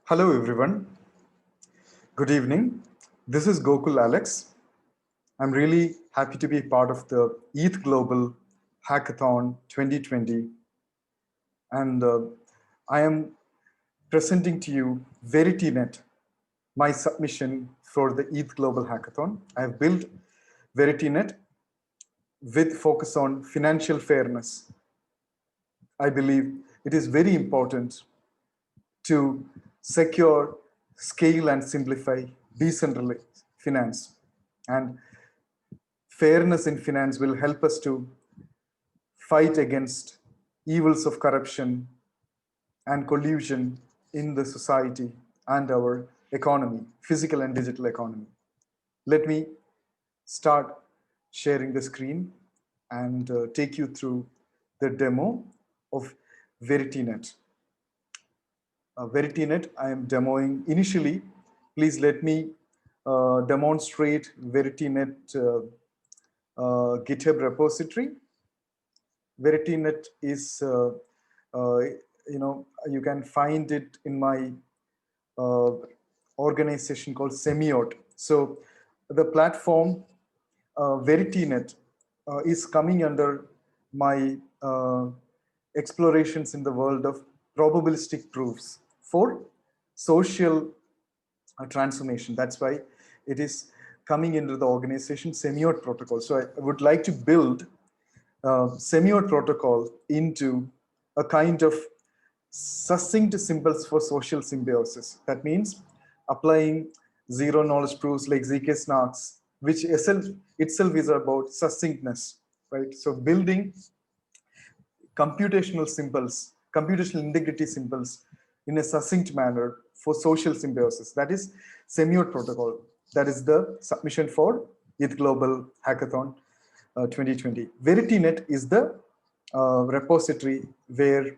Hello everyone. Good evening. This is Gokul Alex. I'm really happy to be part of the ETH Global Hackathon 2020. And I am presenting to you VerityNet, my submission for the ETH Global Hackathon. I have built VerityNet with focus on financial fairness. I believe it is very important to secure, scale, and simplify decentralized finance. And fairness in finance will help us to fight against evils of corruption and collusion in the society and our economy, physical and digital economy. Let me start sharing the screen and take you through the demo of VerityNet. VerityNet, I am demoing initially. Please let me demonstrate VerityNet GitHub repository. VerityNet is, you can find it in my organization called Semiot. So the platform VerityNet is coming under my explorations in the world of probabilistic proofs for social transformation. That's why it is coming into the organization Semiot protocol. So I would like to build Semiot protocol into a kind of succinct symbols for social symbiosis. That means applying zero knowledge proofs like ZK snarks, which itself is about succinctness, right? So building computational symbols, computational integrity symbols in a succinct manner for social symbiosis. That is Semiot protocol. That is the submission for ETH Global Hackathon 2020. VerityNet is the repository where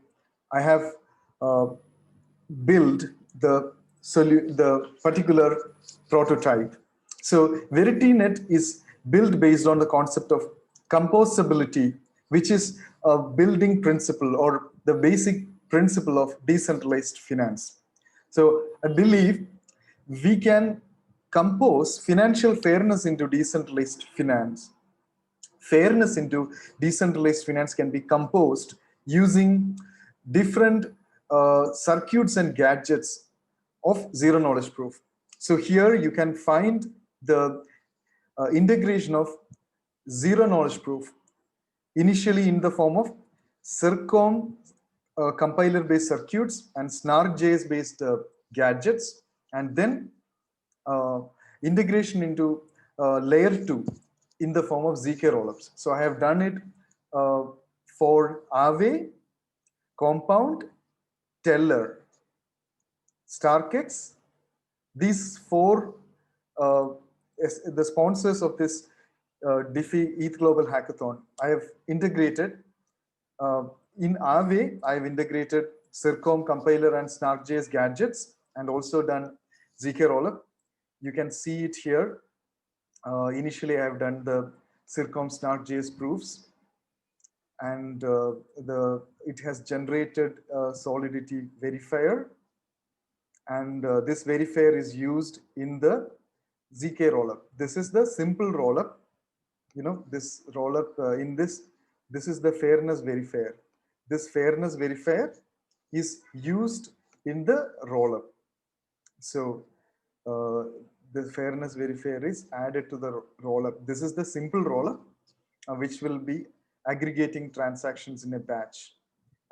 I have built the particular prototype. So VerityNet is built based on the concept of composability, which is a building principle or the basic principle of decentralized finance. So I believe we can compose financial fairness into decentralized finance. Fairness into decentralized finance can be composed using different circuits and gadgets of zero knowledge proof. So here you can find the integration of zero knowledge proof initially in the form of Circom compiler based circuits and SnarkJS based gadgets, and then integration into layer 2 in the form of ZK rollups. So I have done it for Aave, Compound, Teller, StarkX. These four, the sponsors of this DeFi ETH Global Hackathon, I have integrated. In Aave, I have integrated Circom compiler and SnarkJS gadgets and also done ZK rollup. You can see it here. Initially, I have done the Circom SnarkJS proofs, and it has generated a Solidity verifier, and this verifier is used in the ZK rollup. This is the simple rollup. You know, this rollup this is the fairness verifier. This fairness verifier is used in the rollup. So the fairness verifier is added to the rollup. This is the simple rollup, which will be aggregating transactions in a batch.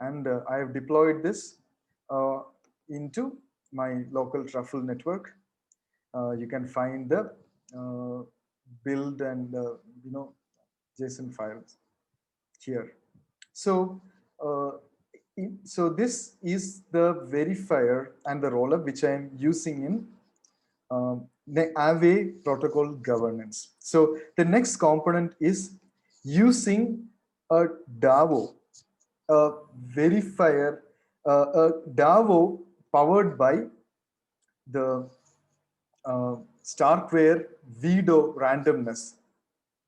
And I have deployed this into my local Truffle network. You can find the build and JSON files here. So so this is the verifier and the rollup which I am using in the Aave protocol governance. So the next component is using a DAO, a verifier, a DAO powered by the Starkware Vido randomness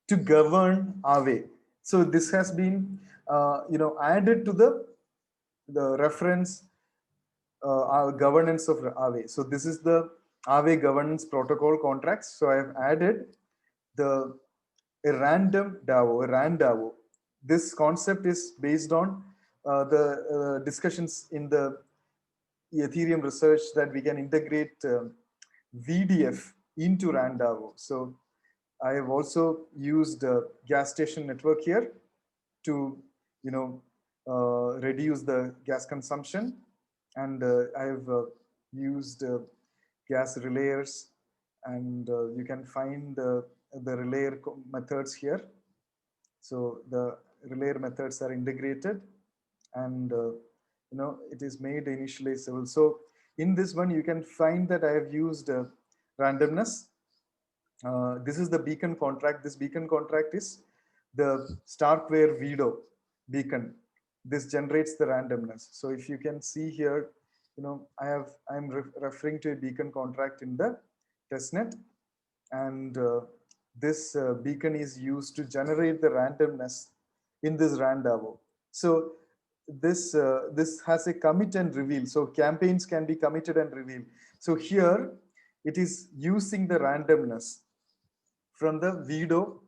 to govern Aave. So this has been added to the reference our governance of Aave. So this is the Aave governance protocol contracts. So I have added the a random DAO, a RAN DAO. This concept is based on the discussions in the Ethereum research that we can integrate VDF into RAN DAO. So I have also used gas station network here to, reduce the gas consumption, and I have used gas relayers, and you can find the relayer methods here. So the relayer methods are integrated, and it is made initializable. So in this one, you can find that I have used randomness. This is the beacon contract. This beacon contract is the Starkware Vido beacon. This generates the randomness. So if you can see here, I'm referring to a beacon contract in the testnet, and this beacon is used to generate the randomness in this RANDAO. So this has a commit and reveal. So campaigns can be committed and revealed. So here it is using the randomness from the Vido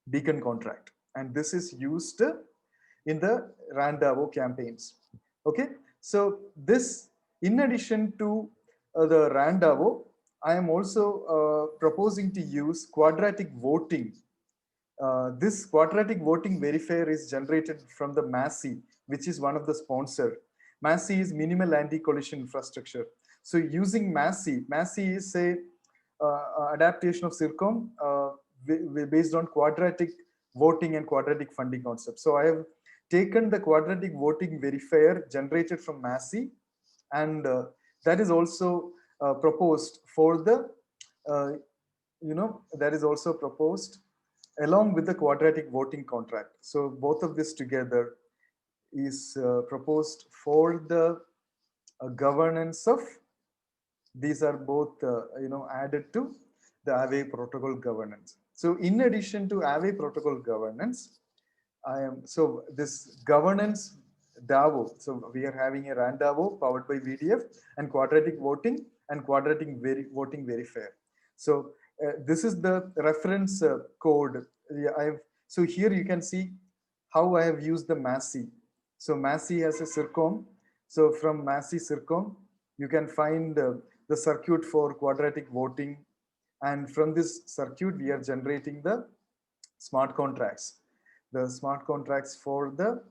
beacon contract, and this is used in the RANDAO campaigns. Okay, so this, in addition to the RANDAO, I am also proposing to use quadratic voting. This quadratic voting verifier is generated from the MASI, which is one of the sponsor. MASI is minimal anti-collision infrastructure. So using MASI, MASI is a adaptation of CIRCOM based on quadratic voting and quadratic funding concept. So I have taken the quadratic voting verifier generated from MASI, and that is also proposed for the, that is also proposed along with the quadratic voting contract. So both of this together is proposed for the governance of, these are both added to the Aave protocol governance. So in addition to Aave protocol governance, so this governance DAO, so we are having a RAN DAO powered by VDF and quadratic voting and quadratic voting verifier. So this is the reference code. So here you can see how I have used the MASI. So MASI has a CIRCOM. So from MASI CIRCOM, you can find the circuit for quadratic voting. And from this circuit, we are generating the smart contracts. The smart contracts for the,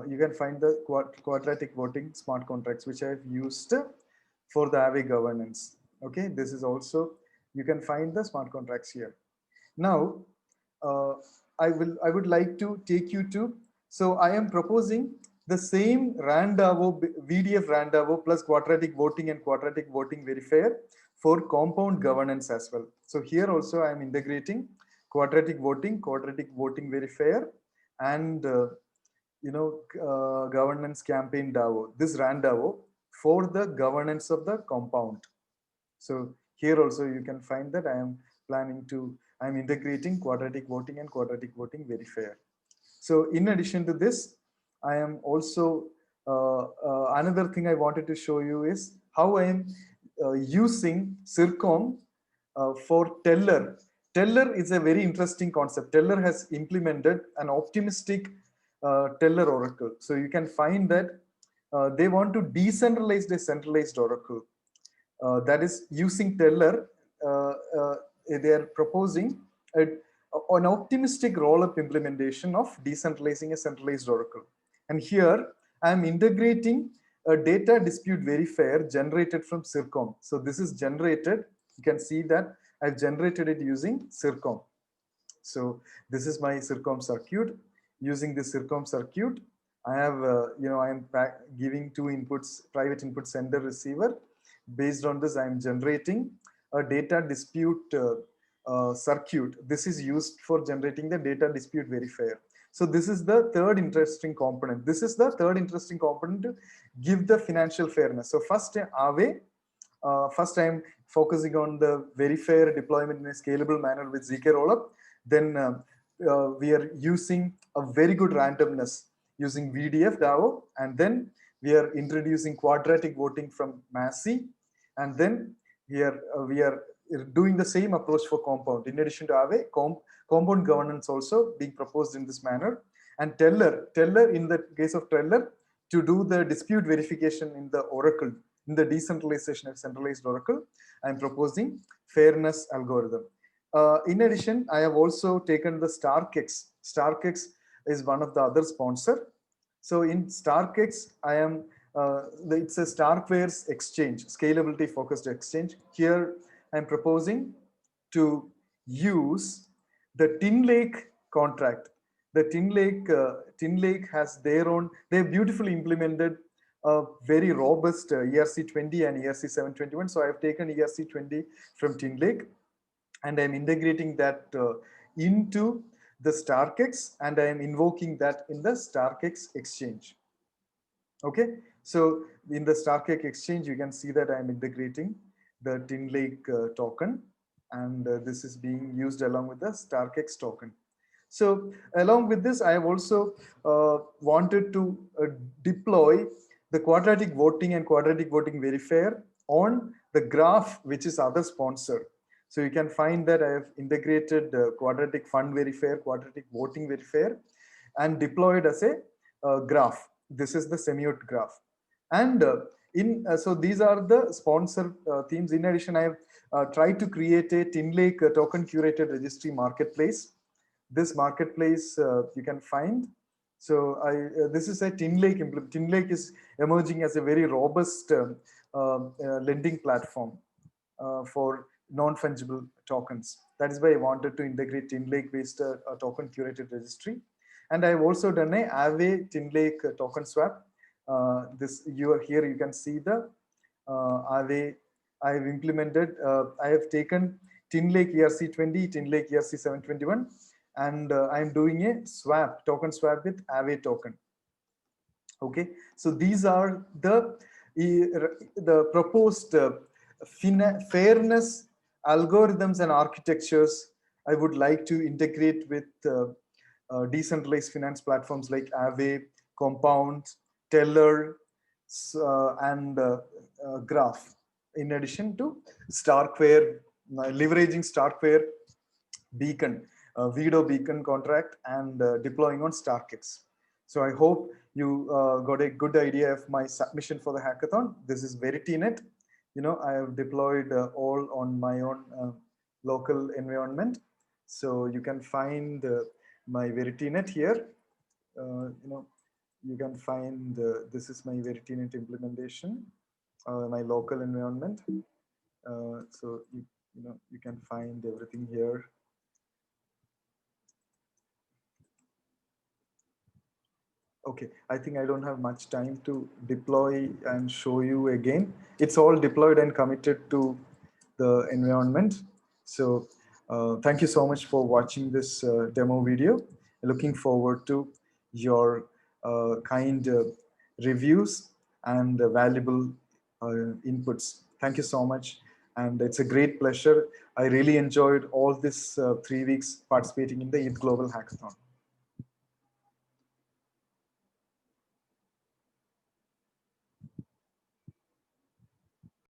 you can find the quadratic voting smart contracts, which I have used for the Aave governance. Okay, this is also, you can find the smart contracts here. Now, I would like to take you to, so I am proposing the same RANDAO, VDF RANDAO plus quadratic voting and quadratic voting verifier for compound governance as well. So here also I am integrating quadratic voting verifier, and governance campaign DAO, this RANDAO for the governance of the compound. So here also you can find that I'm integrating quadratic voting and quadratic voting verifier. So in addition to this, I am also, another thing I wanted to show you is how I am using CIRCOM for Teller. Teller is a very interesting concept. Teller has implemented an optimistic Teller Oracle. So you can find that they want to decentralize the centralized Oracle. That is using Teller. They are proposing an optimistic roll-up implementation of decentralizing a centralized Oracle. And here I am integrating a data dispute verifier generated from CIRCOM. So this is generated, you can see that I've generated it using CIRCOM. So this is my CIRCOM circuit. Using this CIRCOM circuit, I have, I am giving two inputs, private input sender receiver. Based on this, I am generating a data dispute circuit. This is used for generating the data dispute verifier. So this is the third interesting component. This is the third interesting component to give the financial fairness. So first, Aave, first I'm focusing on the verifier deployment in a scalable manner with ZK rollup. Then we are using a very good randomness using VDF DAO, and then we are introducing quadratic voting from Massey, and then here we are doing the same approach for compound. In addition to Aave, compound governance also being proposed in this manner. And Teller in the case of Teller, to do the dispute verification in the Oracle, in the decentralization of centralized Oracle, I am proposing fairness algorithm. In addition, I have also taken the StarkX. StarkX is one of the other sponsor. So in StarkX, I am it's a Starkware's exchange, scalability focused exchange. Here I'm proposing to use the TinLake contract. The TinLake has their own, they beautifully implemented a very robust ERC20 and ERC721. So I've taken ERC20 from TinLake, and I'm integrating that into the StarkX, and I am invoking that in the StarkX exchange. Okay, so in the StarkX exchange, you can see that I'm integrating the TinLake token, and this is being used along with the StarkX token. So along with this, I have also wanted to deploy the quadratic voting and quadratic voting verifier on the graph, which is other sponsor. So you can find that I have integrated quadratic fund verifier, quadratic voting verifier, and deployed as a graph. This is the semiote graph. And so these are the sponsor themes. In addition, I have tried to create a TinLake token curated registry marketplace. This marketplace you can find. So this is a TinLake implement. TinLake is emerging as a very robust lending platform for non-fungible tokens. That is why I wanted to integrate TinLake based token curated registry. And I've also done a Aave TinLake token swap. Here you can see the Aave. I have implemented. I have taken TinLake ERC20, TinLake ERC721, and I am doing a swap, token swap with Aave token. Okay, so these are the proposed fairness algorithms and architectures I would like to integrate with decentralized finance platforms like Aave, Compound, Teller, and Graph. In addition to Starkware, leveraging Starkware Beacon, Vido Beacon contract, and deploying on StarkX. So I hope you got a good idea of my submission for the hackathon. This is VerityNet. You know, I have deployed all on my own local environment. So you can find my VerityNet here. You know, you can find this is my VerityNet implementation, my local environment. So you can find everything here. Okay, I think I don't have much time to deploy and show you again. It's all deployed and committed to the environment. So thank you so much for watching this demo video. Looking forward to your kind reviews and valuable inputs. Thank you so much. And it's a great pleasure. I really enjoyed all this 3 weeks participating in the ETH Global Hackathon.